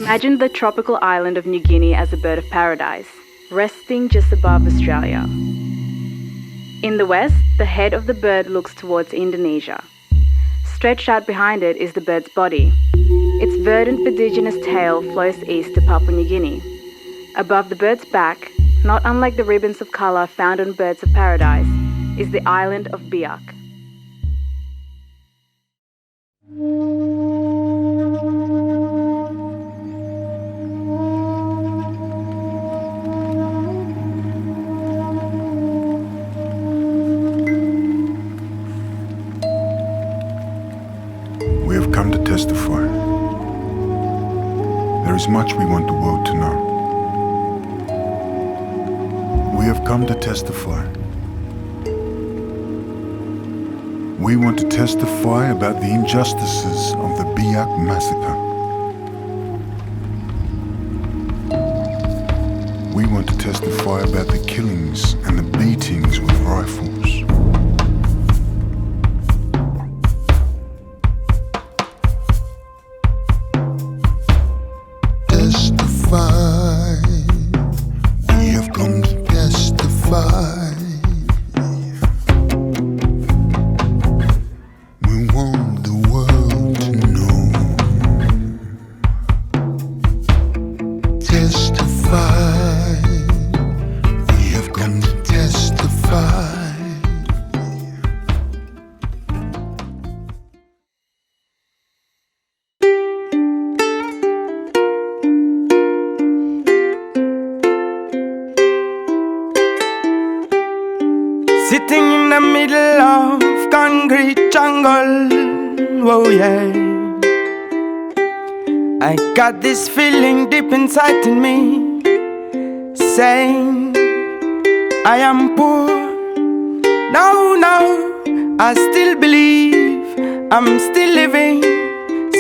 Imagine the tropical island of New Guinea as a bird of paradise, resting just above Australia. In the west, the head of the bird looks towards Indonesia. Stretched out behind it is the bird's body. Its verdant vertiginous tail flows east to Papua New Guinea. Above the bird's back, not unlike the ribbons of colour found on birds of paradise, is the island of Biak. We have come to testify. There is much we want the world to know. We have come to testify. We want to testify about the injustices of the Biak massacre. We want to testify about the killings and the beatings with rifles. Testify. We have come to testify. We want the world to know. Testify. We have come to testify. Sitting in the middle of concrete jungle, whoa yeah. I got this feeling deep inside in me, saying I am poor. No, I still believe I'm still living,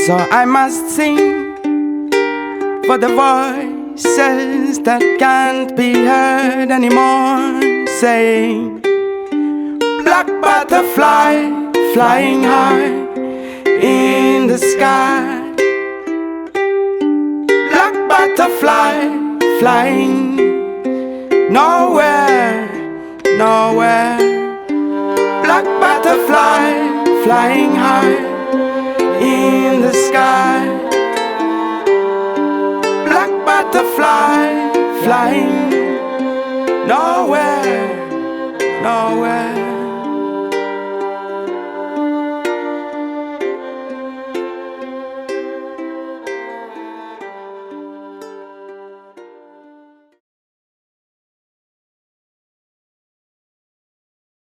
so I must sing for the voices that can't be heard anymore, saying black butterfly flying high in the sky. Black butterfly flying nowhere. Black butterfly flying high in the sky. Black butterfly flying nowhere.